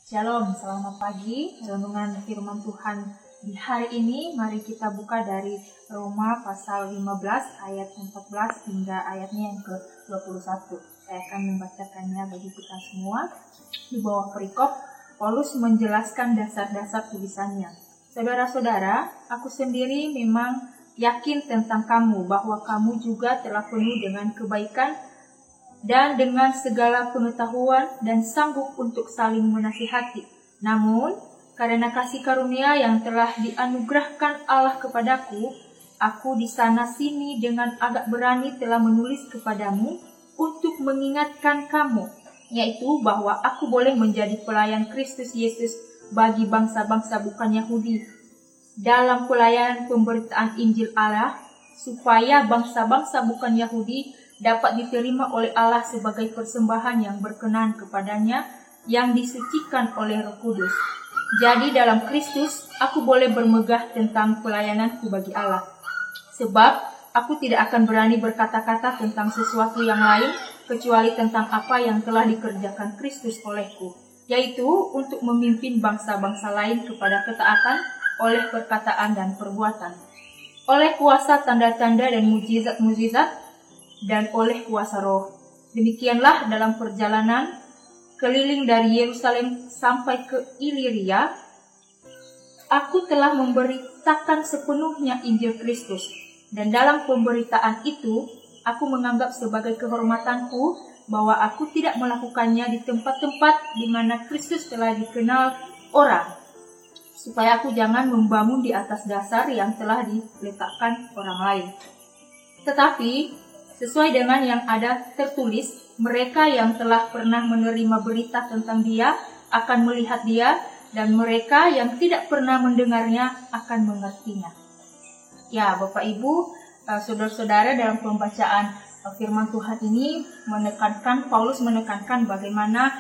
Shalom, selamat pagi. Renungan firman Tuhan di hari ini, mari kita buka dari Roma pasal 15 ayat 14 hingga ayatnya yang ke-21. Saya akan membacakannya bagi kita semua. Di bawah perikop, Paulus menjelaskan dasar-dasar tulisannya. Saudara-saudara, aku sendiri memang yakin tentang kamu bahwa kamu juga telah penuh dengan kebaikan dan dengan segala pengetahuan dan sanggup untuk saling menasihati. Namun, karena kasih karunia yang telah dianugerahkan Allah kepadaku, aku di sana-sini dengan agak berani telah menulis kepadamu untuk mengingatkan kamu, yaitu bahwa aku boleh menjadi pelayan Kristus Yesus bagi bangsa-bangsa bukan Yahudi dalam pelayanan pemberitaan Injil Allah, supaya bangsa-bangsa bukan Yahudi dapat diterima oleh Allah sebagai persembahan yang berkenan kepadanya, yang disucikan oleh Roh Kudus. Jadi dalam Kristus, aku boleh bermegah tentang pelayananku bagi Allah. Sebab aku tidak akan berani berkata-kata tentang sesuatu yang lain, kecuali tentang apa yang telah dikerjakan Kristus olehku, yaitu untuk memimpin bangsa-bangsa lain kepada ketaatan oleh perkataan dan perbuatan, oleh kuasa tanda-tanda dan mujizat-mujizat, dan oleh kuasa Roh. Demikianlah dalam perjalanan keliling dari Yerusalem sampai ke Iliria, aku telah memberitakan sepenuhnya Injil Kristus, dan dalam pemberitaan itu aku menganggap sebagai kehormatanku bahwa aku tidak melakukannya di tempat-tempat di mana Kristus telah dikenal orang, supaya aku jangan membangun di atas dasar yang telah diletakkan orang lain. Tetapi sesuai dengan yang ada tertulis, mereka yang telah pernah menerima berita tentang Dia akan melihat Dia, dan mereka yang tidak pernah mendengarnya akan mengertinya. Ya, Bapak Ibu, saudara-saudara, dalam pembacaan firman Tuhan ini Paulus menekankan bagaimana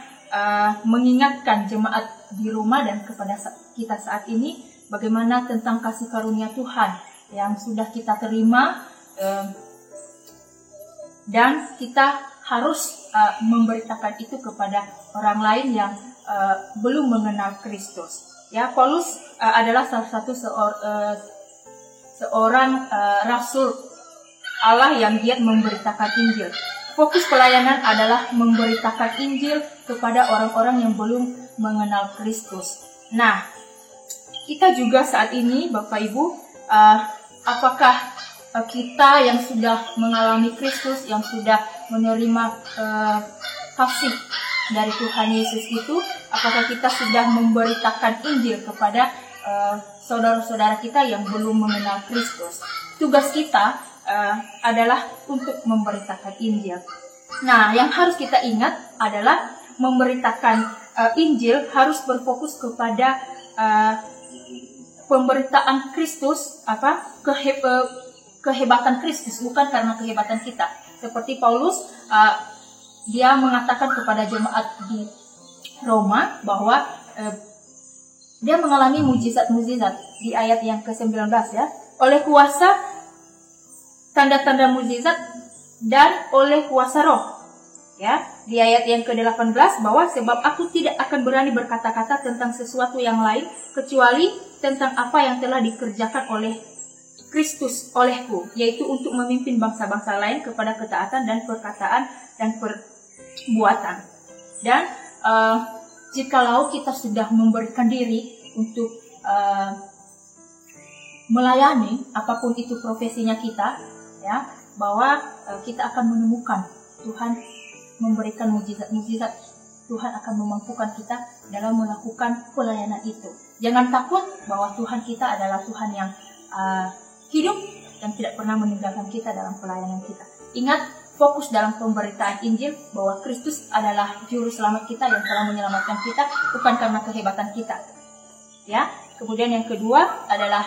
mengingatkan jemaat di Roma dan kepada kita saat ini, bagaimana tentang kasih karunia Tuhan yang sudah kita terima, dan kita harus memberitakan itu kepada orang lain yang belum mengenal Kristus. Ya, Paulus adalah salah satu seorang rasul Allah yang giat memberitakan Injil. Fokus pelayanan adalah memberitakan Injil kepada orang-orang yang belum mengenal Kristus. Nah, kita juga saat ini, Bapak Ibu, apakah kita yang sudah mengalami Kristus, yang sudah menerima kasih dari Tuhan Yesus itu, apakah kita sudah memberitakan Injil kepada saudara-saudara kita yang belum mengenal Kristus? Tugas kita adalah untuk memberitakan Injil. Nah, yang harus kita ingat adalah memberitakan Injil harus berfokus kepada pemberitaan Kristus, kehebatan Kristus, bukan karena kehebatan kita. Seperti Paulus, dia mengatakan kepada jemaat di Roma bahwa dia mengalami mujizat-mujizat di ayat yang ke-19, ya. Oleh kuasa tanda-tanda mujizat dan oleh kuasa Roh. Ya, di ayat yang ke-18 bahwa sebab aku tidak akan berani berkata-kata tentang sesuatu yang lain kecuali tentang apa yang telah dikerjakan oleh Kristus olehku, yaitu untuk memimpin bangsa-bangsa lain kepada ketaatan dan perkataan dan perbuatan. Dan jikalau kita sudah memberikan diri untuk melayani apapun itu profesinya kita, ya, bahwa kita akan menemukan Tuhan memberikan mujizat-mujizat. Tuhan akan memampukan kita dalam melakukan pelayanan itu. Jangan takut bahwa Tuhan kita adalah Tuhan yang hidup dan tidak pernah meninggalkan kita dalam pelayanan kita. Ingat, fokus dalam pemberitaan Injil bahwa Kristus adalah juru selamat kita yang telah menyelamatkan kita, bukan karena kehebatan kita. Ya. Kemudian yang kedua adalah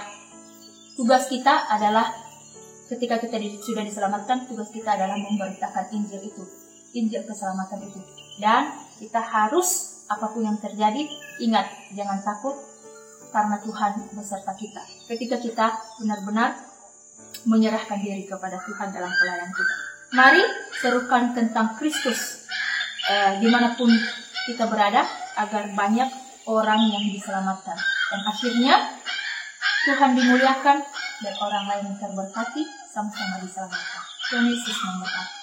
tugas kita adalah ketika kita sudah diselamatkan, tugas kita adalah memberitakan Injil itu, Injil keselamatan itu. Dan kita harus apapun yang terjadi, ingat, jangan takut, karena Tuhan beserta kita. Ketika kita benar-benar menyerahkan diri kepada Tuhan dalam pelayanan kita. Mari serukan tentang Kristus dimanapun kita berada, agar banyak orang yang diselamatkan. Dan akhirnya Tuhan dimuliakan dan orang lain yang terberkati sama-sama diselamatkan. Tuhan Yesus memberkati.